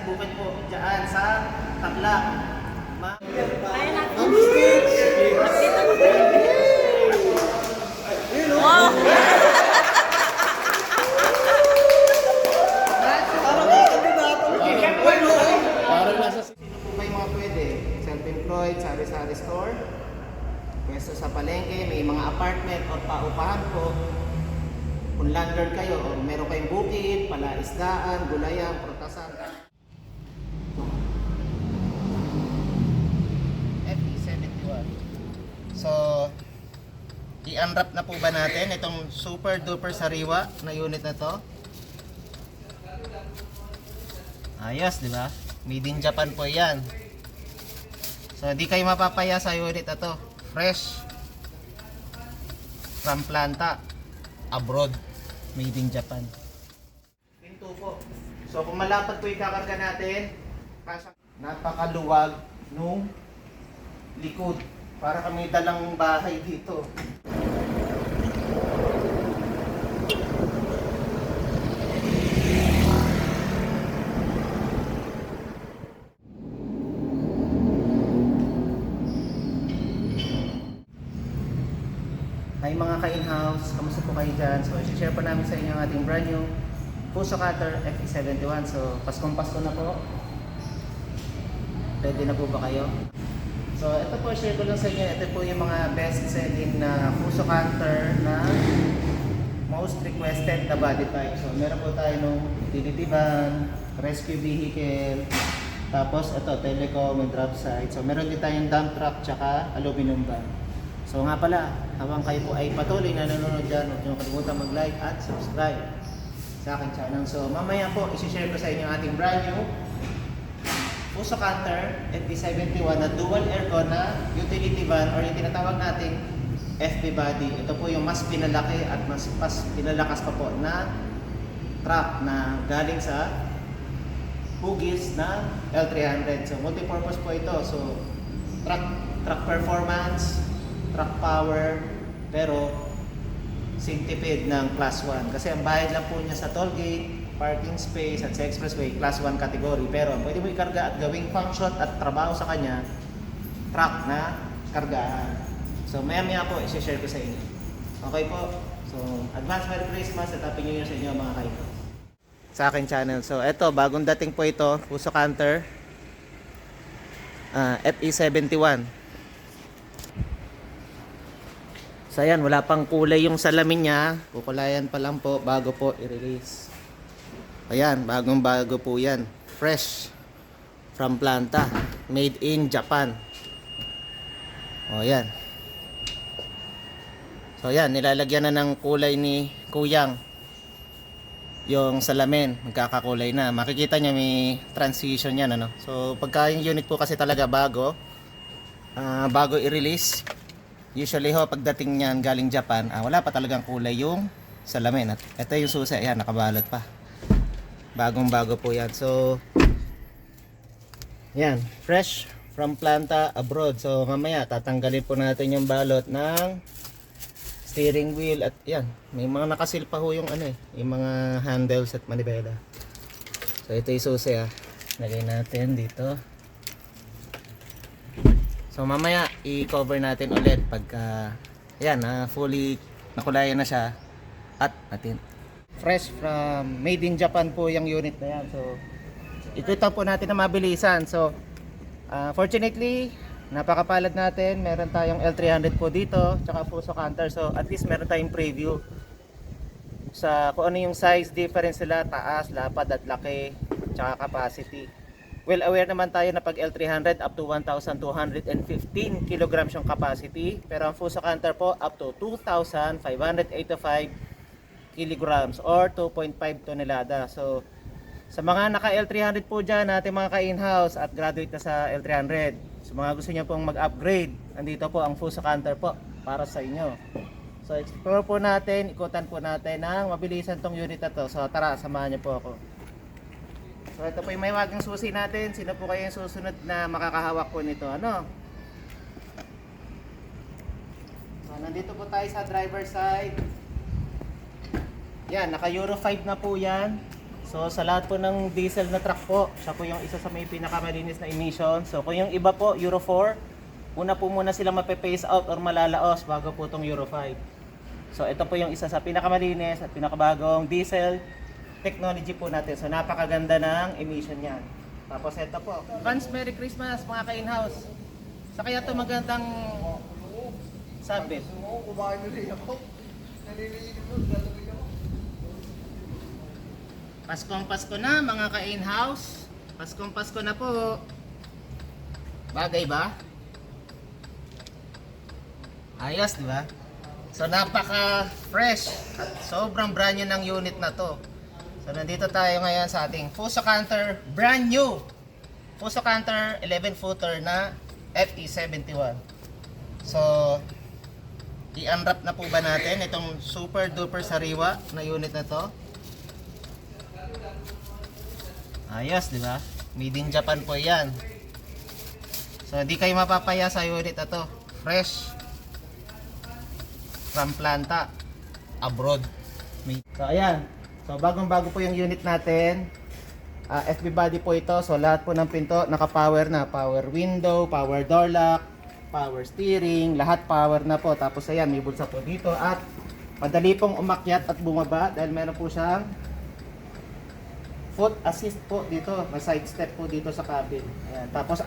bukid po dyan sa Taklak. Kaya natin. Dito po tayo. Wow! Sino po kayo mga pwede? Self-employed, sari-sari store, pwesto sa palengke, may mga apartment o paupahan po. Kung landlord kayo o meron kayong bukid, palaisdaan, gulayan, prutasan. FE71. So, i-unwrap na po ba natin itong super duper sariwa na unit na to? Ayos, di ba? Made in Japan po yan. So, di kayo mapapaya sa unit na to. Fresh. From planta. Abroad. Made in Japan. Pinto po. So, kung malapad po yung kakarga natin, napakaluwag nung likod. Para kami dalang bahay dito. Hi mga ka-in-house, kamusta po kayo dyan? So, i-share po namin sa inyo ang ating brand new Fuso Cutter FE71. So, Paskong-Pasko na po. Ready na po ba kayo? So, ito po, share ko lang sa inyo. Ito po yung mga best-selling na Fuso Cutter na most requested na body type. So, meron po tayo ng utility van, rescue vehicle, tapos ito, telecom and drop site. So, meron din tayong dump truck tsaka aluminum van. So nga pala, habang kayo po ay patuloy na nanonood dyan, huwag nyo kalimutan mag-like at subscribe sa aking channel. So mamaya po, isi-share ko sa inyo ang ating brand new Fuso Cutter FE71 na dual aircon na utility van or yung tinatawag nating FB body. Ito po yung mas pinalaki at mas pinalakas pa po na truck na galing sa hugis na L300. So multi-purpose po ito. So truck performance, truck power, pero sigtipid ng class 1. Kasi ang bayad lang po niya sa toll gate, parking space at sa expressway, class 1 category. Pero pwede mo ikarga at gawing function at trabaho sa kanya, truck na kargahan. So maya-maya po, i-share ko sa inyo. Okay po? So advance Merry Christmas at Happy New Year sa inyo mga kayo. Sa akin channel. So eto, bagong dating po ito, Fuso Cutter FE71. So ayan, wala pang kulay yung salamin niya. Kukulayan pa lang po bago po i-release. Ayan, bagong bago po yan. Fresh. From planta. Made in Japan. O yan. So ayan, nilalagyan na ng kulay ni Kuyang. Yung salamin, magkakakulay na. Makikita nyo may transition yan. Ano? So pagka yung unit po kasi talaga bago i-release, usually ho, pagdating niyan galing Japan, wala pa talagang kulay yung salamin. At ito yung susi, ayan, nakabalot pa. Bagong bago po yan. So, yan, fresh from planta abroad. So, mamaya, tatanggalin po natin yung balot ng steering wheel. At yan, may mga nakasil pa ho yung yung mga handles at manibela. So, ito yung susi lagay natin dito. So mamaya i-cover natin ulit pagka ayan fully nakulayan na siya at natin. Fresh from made in Japan po yung unit na yan. So ikutan po natin na mabilisan. So fortunately napakapalad natin, meron tayong L300 po dito tsaka Fuso Cutter. So at least meron tayong preview sa kung ano yung size difference nila, taas, lapad at laki tsaka capacity. Well aware naman tayo na pag L300 up to 1,215 kilograms yung capacity, pero ang Fuso Cutter po up to 2,585 kilograms or 2.5 tonelada. So sa mga naka L300 po dyan, natin mga ka-in-house at graduate na sa L300, sa mga gusto nyo pong mag-upgrade, nandito po ang Fuso Cutter po para sa inyo. So explore po natin, ikutan po natin ng mabilisan tong unit na to. So tara, samahan nyo po ako. So ito po yung may wagang susi natin. Sino po kayo yung susunod na makakahawak po nito? So nandito po tayo sa driver side. Yan, naka Euro 5 na po yan. So sa lahat po ng diesel na truck po, siya po yung isa sa may pinakamalinis na emission. So kung yung iba po, Euro 4, una po muna sila mape-phase out or malalaos bago po itong Euro 5. So ito po yung isa sa pinakamalinis at pinakabagong diesel technology po natin. So napakaganda ng emission niyan. Tapos ito po. Advance Merry Christmas mga ka-in-house. Sa kaya ito magandang sabit. Paskong Pasko na mga ka-in-house. Paskong Pasko na po. Bagay ba? Ayos, di ba? So napaka-fresh at sobrang brand new ng unit na to. So nandito tayo ngayon sa ating Fuso Canter, brand new Fuso Canter 11-footer na FE71. So i-unwrap na po ba natin itong super duper sariwa na unit na to? Ayos, di ba? Made in Japan po 'yan. So hindi kayo mapapaya sa unit na to. Fresh from planta abroad. So ayan. So bagong-bago po yung unit natin. FB body po ito. So lahat po ng pinto naka-power na. Power window, power door lock, power steering, lahat power na po. Tapos ayan, may bulsa po dito at madali pong umakyat at bumaba dahil meron po siyang foot assist po dito. May side step po dito sa cabin. Ayan. Tapos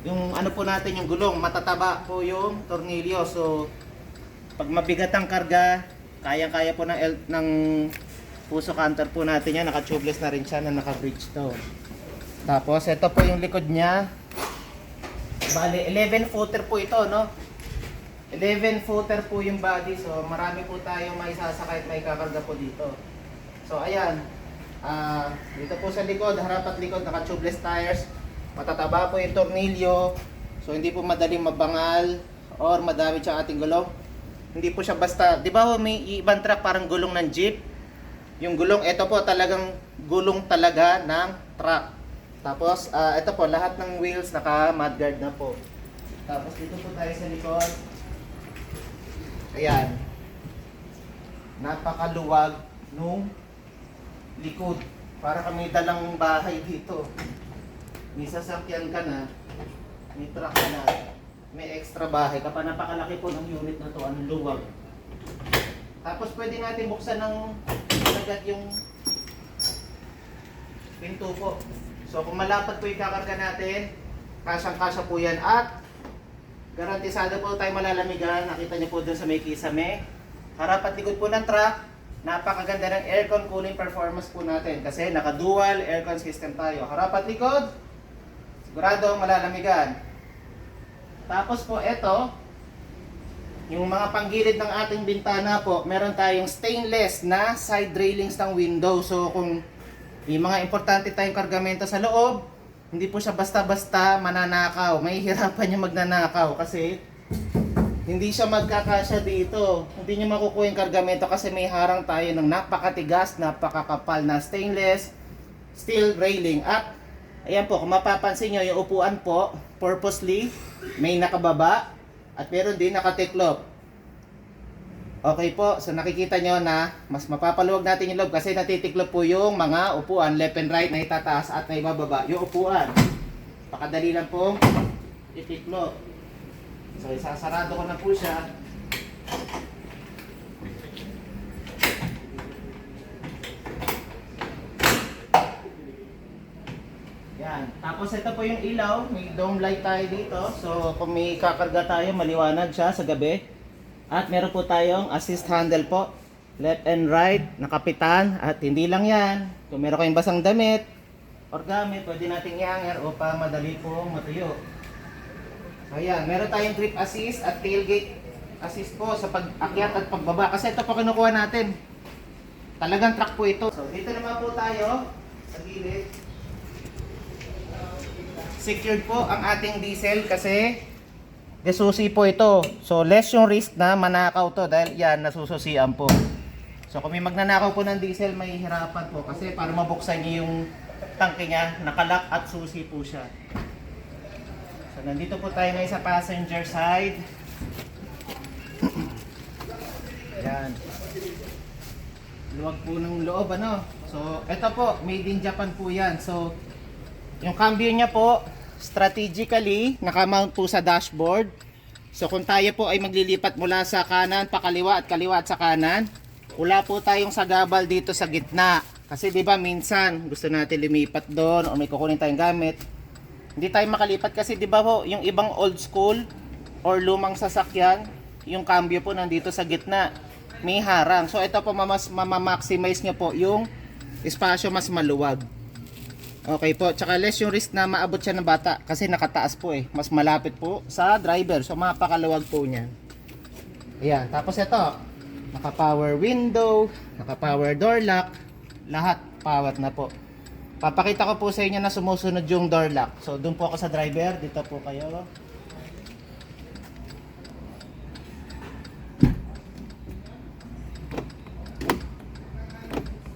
yung ano po natin, yung gulong, matataba po yung tornilyo. So pag mabigat ang karga, kaya-kaya po ng Fuso Canter po natin yan. Naka-tubeless na rin siya na naka-bridge to. Tapos ito po yung likod niya. Bale, 11-footer po ito, no? 11-footer po yung body. So marami po tayong may sasakay at may kakarga po dito. So ayan. Dito po sa likod, harap at likod, naka-tubeless tires. Matataba po yung tornilyo. So hindi po madaling mabangal or madamage ang ating gulong. Hindi po siya basta, di ba may ibang truck parang gulong ng jeep? Yung gulong, ito po talagang gulong talaga ng truck. Tapos, ito po, lahat ng wheels naka-mudguard na po. Tapos dito po tayo sa likod. Ayan. Napakaluwag nung likod. Para kami dalang bahay dito. May sasakyan ka na, may truck ka na. May extra bahay kapag napakalaki po ng unit na to, ang luwag. Tapos pwede natin buksan ng agad yung pinto po. So kung malapad po yung kakarga natin, kasyang-kasya po yan at garantisado po tayo malalamigan. Nakita niyo po dun sa may kisame. Harap at likod po ng truck, napakaganda ng aircon cooling performance po natin kasi naka-dual aircon system tayo. Harap at likod, sigurado malalamigan. Tapos po ito, yung mga panggilid ng ating bintana po, meron tayong stainless na side railings ng window. So kung may mga importante tayong kargamento sa loob, hindi po siya basta-basta mananakaw. May hirapan yung magnanakaw kasi hindi siya magkakasya dito. Hindi nyo makukuha yung kargamento kasi may harang tayo ng napakatigas, napakakapal na stainless steel railing. At ayan po, kung mapapansin nyo, yung upuan po, purposely, may nakababa at meron din nakatiklop. Okay po, so nakikita nyo na mas mapapaluwag natin yung loob kasi natitiklop po yung mga upuan, left and right na itataas at na ibababa yung upuan. Pakadali lang po itiklop. So isasarado ko na po siya. Yan. Tapos ito po yung ilaw, may dome light tayo dito. So kung may kakarga tayo, maliwanag siya sa gabi. At meron po tayong assist handle po. Left and right, nakapitan. At hindi lang yan. Kung meron kayong basang damit or gamit, pwede nating i-hanger upang madali pong matuyo. So ayan, meron tayong grip assist at tailgate assist po sa pag-akyat at pagbaba. Kasi ito po kinukuha natin. Talagang truck po ito. So dito naman po tayo sa gilid. Secured po ang ating diesel kasi desusi po ito. So less yung risk na manakaw to dahil yan nasususian po. So kung may magnanakaw po ng diesel, may hirapan po kasi para mabuksan niyo yung tangke niya, nakalock at susi po siya. So nandito po tayo ngayon sa passenger side. Yan. Luwag po ng loob, ano? So, ito po, made in Japan po yan. So, yung cambio niya po, strategically, nakamount po sa dashboard. So, kung tayo po ay maglilipat mula sa kanan, pakaliwa at kaliwa at sa kanan, wala po tayong sagabal dito sa gitna. Kasi 'di ba minsan gusto natin lumipat doon o may kukunin tayong gamit. Hindi tayo makalipat kasi 'di ba po, yung ibang old school or lumang sasakyan, yung cambio po nandito sa gitna. May harang. So ito po maximize nyo po yung espasyo mas maluwag. Okay po, tsaka less yung risk na maabot siya ng bata kasi nakataas po eh. Mas malapit po sa driver. So mapakaluwag po niya. Ayan, tapos ito, naka-power window, naka-power door lock, lahat power na po. Papakita ko po sa inyo na sumusunod yung door lock. So doon po ako sa driver, dito po kayo.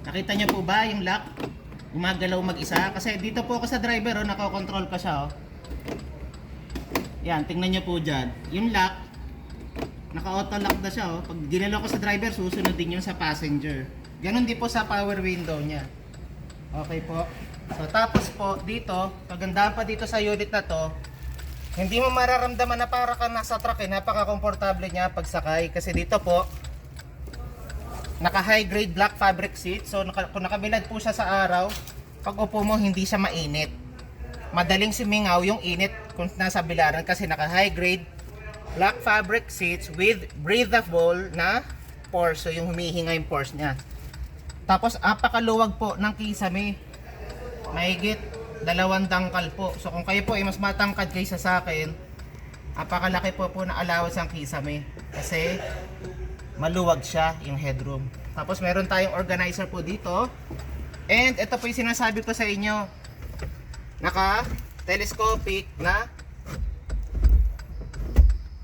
Nakita niyo po ba yung lock? Gumagalaw mag-isa. Kasi dito po ako sa driver, oh, nakakontrol pa siya. Oh. Yan, tingnan niyo po dyan. Yung lock, naka-auto lock na siya. Oh. Pag ginalaw ko sa driver, susunod din yung sa passenger. Ganon din po sa power window niya. Okay po. So tapos po dito, kagandahan pa dito sa unit na to, hindi mo mararamdaman na para ka nasa truck eh. Napaka-komportable niya pagsakay. Kasi dito po, naka high grade black fabric seat. So kung nakabilad po siya sa araw, pag upo mo hindi siya mainit. Madaling sumingaw yung init kung nasa bilaran kasi naka high grade black fabric seats with breathable na pores. So yung humihinga yung pores niya. Tapos apakaluwag po ng kisame. Mahigit 2 dangkal po. So kung kayo po ay mas matangkad kaysa sa akin, apakalaki po na allowance ang kisame. Kasi maluwag siya yung headroom. Tapos meron tayong organizer po dito. And ito po yung sinasabi ko sa inyo. Naka telescopic na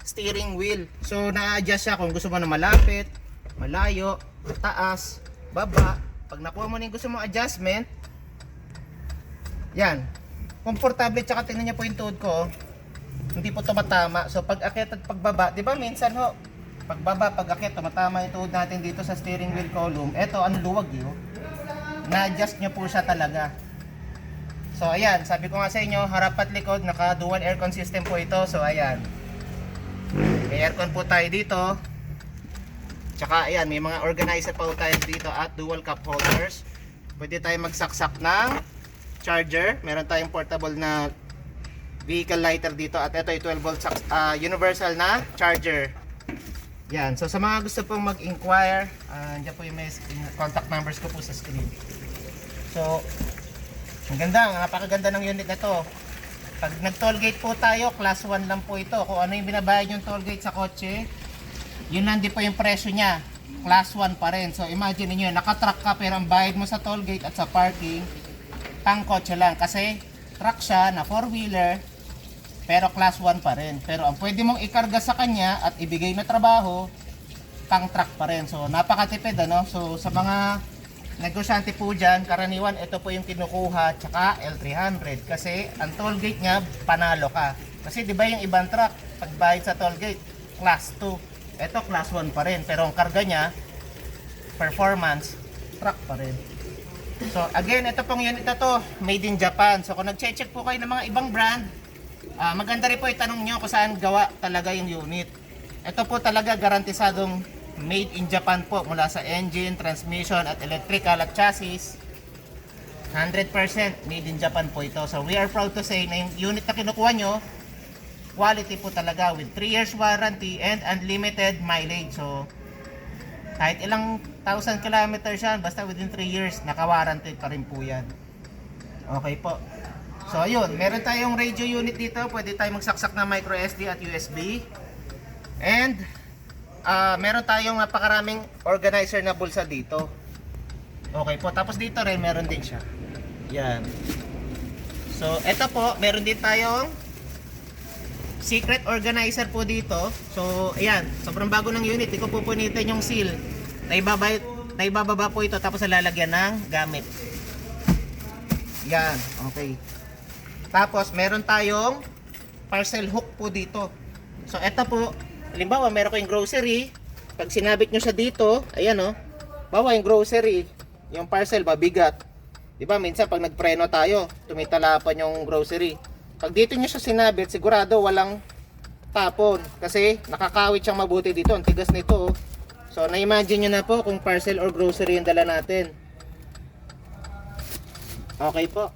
steering wheel. So na-adjust siya kung gusto mo na malapit, malayo, taas, baba. Pag nakuha mo na yung gusto mong adjustment, yan. Komportable, tsaka tingnan niyo po yung tuhod ko. Hindi po tumatama. So pag akit at pagbaba, di ba minsan ho, pagbaba, pag akit, tumatama yung tuhod natin dito sa steering wheel column. Ito, ang luwag yun. Na-adjust nyo po siya talaga. So ayan, sabi ko nga sa inyo, harap at likod, naka dual aircon system po ito. So ayan, may aircon po tayo dito. Tsaka ayan, may mga organizer pa po tayo dito at dual cup holders. Pwede tayo magsaksak ng charger. Meron tayong portable na vehicle lighter dito. At ito ay 12 volt universal na charger. Yan. So sa mga gusto pong mag-inquire, dyan po yung may contact numbers ko po sa screen. So, ang ganda, napakaganda ng unit na to. Pag nag-tollgate po tayo, class 1 lang po ito. Kung ano yung binabayad yung tollgate sa kotse, yun lang din po yung presyo niya. Class 1 pa rin. So imagine niyo, naka-truck ka pero ang bayad mo sa tollgate at sa parking, pang kotse lang. Kasi truck siya na 4-wheeler, pero class 1 pa rin. Pero ang pwede mong ikarga sa kanya at ibigay na trabaho, pang truck pa rin. So napakatipid ano. So sa mga negosyante po dyan, karaniwan ito po yung kinukuha, tsaka L300. Kasi ang tollgate niya, panalo ka. Kasi di ba yung ibang truck, pagbayad sa tollgate, class 2. Ito class 1 pa rin. Pero ang karga niya, performance, truck pa rin. So again, ito pong unit na to, made in Japan. So kung nag-check po kayo ng mga ibang brand, maganda rin po itanong nyo kung saan gawa talaga yung unit. Ito po talaga garantisadong made in Japan po, mula sa engine, transmission at electrical at chassis. 100% made in Japan po ito. So we are proud to say na yung unit na kinukuha nyo, quality po talaga with 3 years warranty and unlimited mileage. So kahit ilang 1,000 kilometers yan, basta within 3 years, naka-warranty pa rin po yan. Okay po. So ayun, meron tayong radio unit dito. Pwede tayong magsaksak na micro SD at USB. And meron tayong napakaraming organizer na bulsa dito. Okay po. Tapos dito rin meron din siya. Yan. So eto po, meron din tayong secret organizer po dito. So ayan, sobrang bago ng unit. Hindi ko pupunitin yung seal. Naibababa po ito tapos lalagyan ng gamit. Yan, okay. Tapos meron tayong parcel hook po dito. So eto po, halimbawa meron kayong grocery, pag sinabit nyo siya dito, ayan o, bawa yung grocery, yung parcel mabigat. 'Di ba? Minsan pag nagpreno tayo, tumitalapan yung grocery. Pag dito nyo siya sinabit, sigurado walang tapon kasi nakakawit siyang mabuti dito. Ang tigas nito. Oh. So na-imagine nyo na po kung parcel or grocery yung dala natin. Okay po.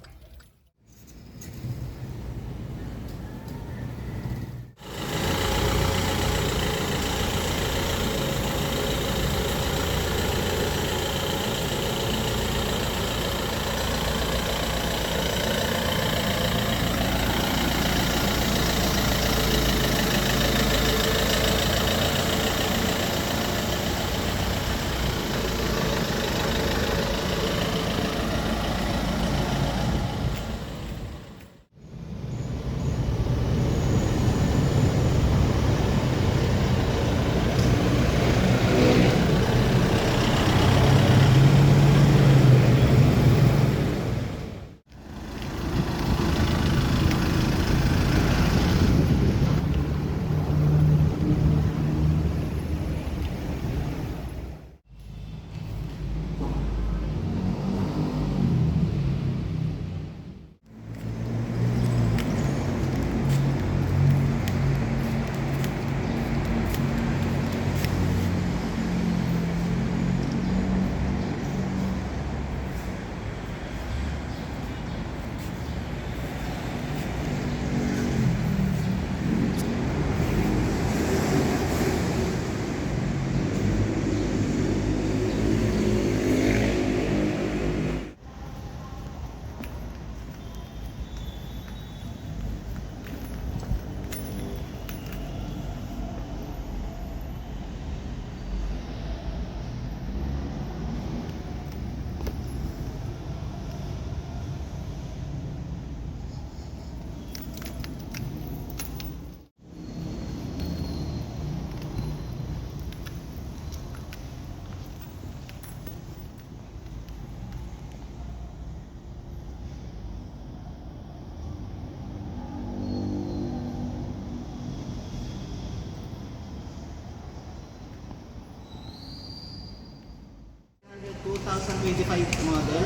Model.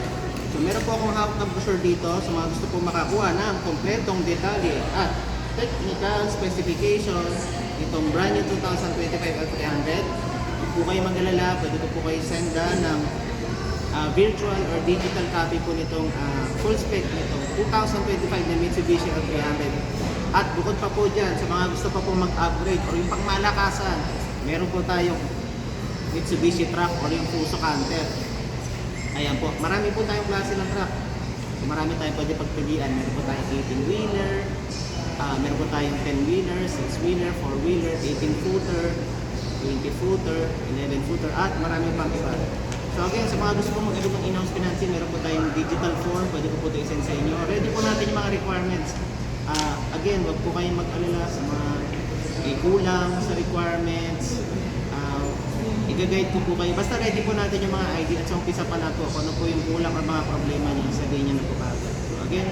So meron po akong hawak na brochure dito sa mga gusto po makakuha ng kompletong detalye at technical specification itong brand new 2025 L300. Kung po kayo mag-alala, pwede po kayo senda ng virtual or digital copy po nitong full spec nitong 2025 na Mitsubishi L300. At bukod pa po dyan, sa mga gusto pa po mag-upgrade or yung pangmalakasan, meron po tayong Mitsubishi truck or yung Fuso Canter. Ayan po, marami po tayong klase ng truck. So marami tayong pwede pagpilian. Meron po tayong 18-wheeler, meron po tayong 10-wheeler, 6-wheeler, 4-wheeler, 18-footer, 20-footer, 11-footer, at marami pang iba. So again, sa mga gusto po mag-abot ng in-house financing, meron po tayong digital form, pwede po ito isend sa inyo. Ready po natin yung mga requirements. Again, wag po kayong mag-alala sa mga kulang sa requirements. I-guide ko po kayo. Basta ready po natin yung mga ID at sa umpisa pa na po kung ano po yung kulang or mga problema niyo, sabihin niyo na po kagad. So again,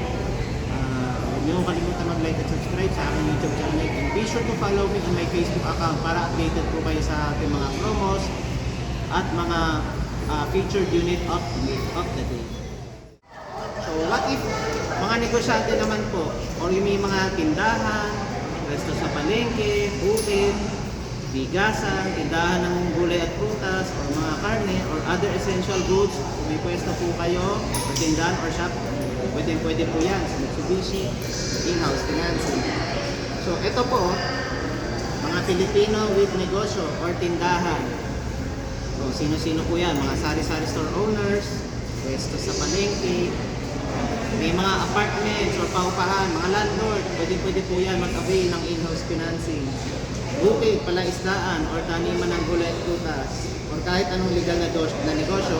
huwag niyo kalimutan mag-like at subscribe sa aking YouTube channel and be sure to follow me on my Facebook account para updated po kayo sa ating mga promos at mga featured unit of the day. So what if mga negosyante naman po or yung may mga tindahan, resto sa palengke, bukid, bigasan, tindahan ng gulay at prutas, or mga karne, or other essential goods, kung may pwesto po kayo, or tindahan or shop, pwede po yan sa Mitsubishi in-house financing. So ito po, mga Pilipino with negosyo or tindahan. So sino-sino po yan? Mga sari-sari store owners, pwesto sa palengke, may mga apartments or paupahan, mga landlord, pwede po yan mag-avail ng in-house financing. Bukid, palaisdaan, or taniman ng gulay at prutas, or kahit anong legal na negosyo,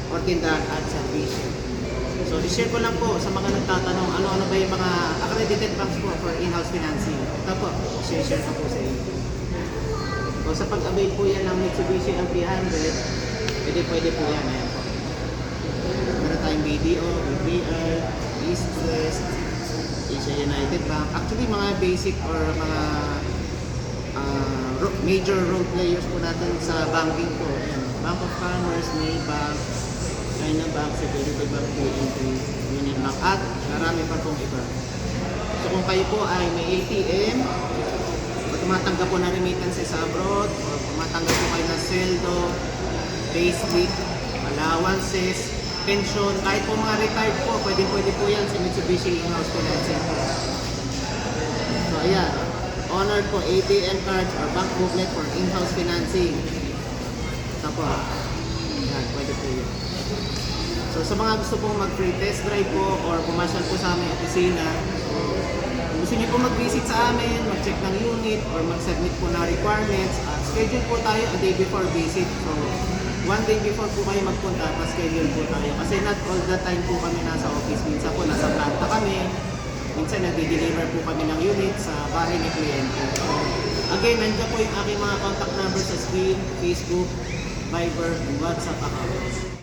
or tindahan at servisyo. So, i-share ko lang po sa mga nagtatanong, ano ba yung mga accredited banks po for in-house financing. Ito po, share ko po sa inyo. So, sa pag-avail po yan ng Mitsubishi L300, pwede po yan. Ayan po. Meron tayong BDO, BPR, East West, Asia United Bank. Actually, mga basic or mga major role players po natin sa banking po. Ayan. Bank of Commerce, Maybank, China Bank, Security Bank, PNP, Union Bank, at marami pa pong iba. So kung kayo po ay may ATM, o tumatanggap po na remittances sa abroad, o tumatanggap po kayo ng sweldo, payslip, allowances, pension, kahit po mga retired po, pwede po yan sa Mitsubishi in-house financing po. So ayan, honored po ATM cards or bank booklet for in-house financing. Ito po, ayan, pwede po yun. So sa mga gusto pong mag-free test drive po or pumasyal po sa aming opisina, so kung gusto niyo po mag-visit sa amin, mag-check ng unit or mag-submit po na requirements, schedule po tayo a day before visit. So one day before po kayo magpunta, pa-schedule po tayo. Kasi not all the time po kami nasa office. Minsan po nasa planta kami, minsan nag-deliver po kami ng unit sa bahay ni kliyente. So again, nandiyan po yung aking mga contact number sa screen, Facebook, Viber, and WhatsApp account.